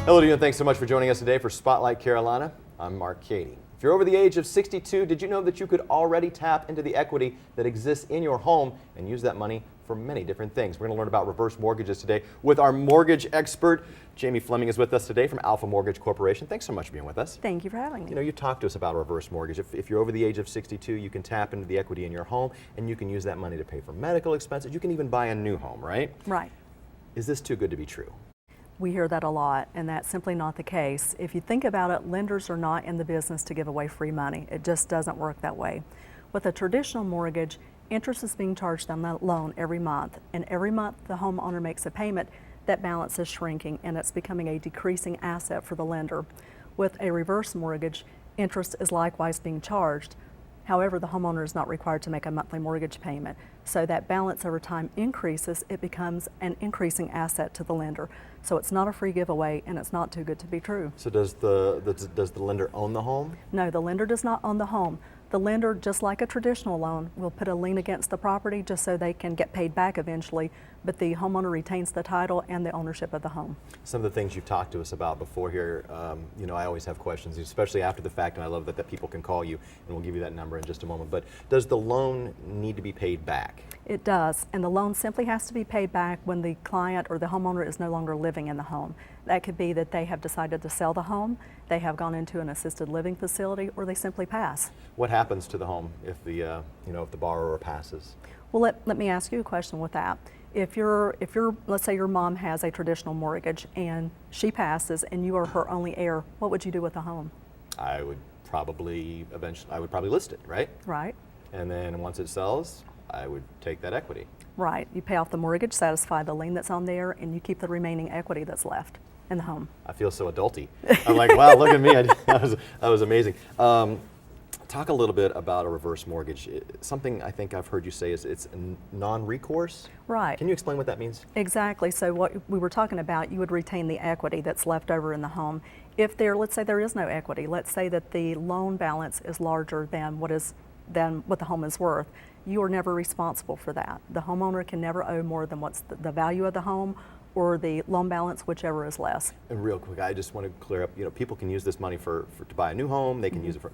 Hello to you and thanks so much for joining us today for Spotlight Carolina. I'm Mark Cady. If you're over the age of 62, did you know that you could already tap into the equity that exists in your home and use that money for many different things? We're going to learn about reverse mortgages today with our mortgage expert. Jamie Fleming is with us today from Alpha Mortgage Corporation. Thanks so much for being with us. Thank you for having me. You know, you talked to us about a reverse mortgage. If you're over the age of 62, you can tap into the equity in your home and you can use that money to pay for medical expenses. You can even buy a new home, right? Right. Is this too good to be true? We hear that a lot, and that's simply not the case. If you think about it, lenders are not in the business to give away free money. It just doesn't work that way. With a traditional mortgage, interest is being charged on that loan every month, and every month the homeowner makes a payment, that balance is shrinking and it's becoming a decreasing asset for the lender. With a reverse mortgage, interest is likewise being charged. However, the homeowner is not required to make a monthly mortgage payment. So that balance over time increases, it becomes an increasing asset to the lender. So it's not a free giveaway and it's not too good to be true. So does the lender own the home? No, the lender does not own the home. The lender, just like a traditional loan, will put a lien against the property just so they can get paid back eventually, but the homeowner retains the title and the ownership of the home. Some of the things you've talked to us about before here, you know, I always have questions, especially after the fact, and I love that people can call you, and we'll give you that number in just a moment. But does the loan need to be paid back? It does, and the loan simply has to be paid back when the client or the homeowner is no longer living in the home. That could be that they have decided to sell the home, they have gone into an assisted living facility, or they simply pass. What happens to the home if the if the borrower passes? Well, let me ask you a question with that. If you're, let's say your mom has a traditional mortgage and she passes and you are her only heir, what would you do with the home? I would probably list it, right? Right. And then once it sells, I would take that equity. Right. You pay off the mortgage, satisfy the lien that's on there, and you keep the remaining equity that's left in the home. I feel so adulty. I'm like, wow, look at me. That was amazing. Talk a little bit about a reverse mortgage. Something I think I've heard you say is it's non-recourse. Right. Can you explain what that means? Exactly. So what we were talking about, you would retain the equity that's left over in the home. If let's say there is no equity, let's say that the loan balance is larger than what the home is worth, you are never responsible for that. The homeowner can never owe more than what's the value of the home or the loan balance, whichever is less. And real quick, I just want to clear up, you know, people can use this money to buy a new home, they can use it for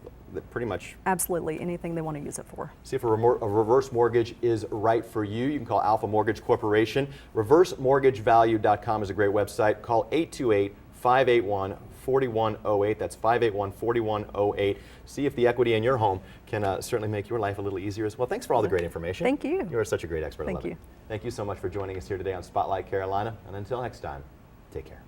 pretty much... Absolutely, anything they want to use it for. See if a reverse mortgage is right for you. You can call Alpha Mortgage Corporation. ReverseMortgageValue.com is a great website. Call 828-581-4108. That's 581-4108. See if the equity in your home can certainly make your life a little easier as well. Thanks for all the great information. Thank you. You are such a great expert. Thank you. Thank you so much for joining us here today on Spotlight Carolina. And until next time, take care.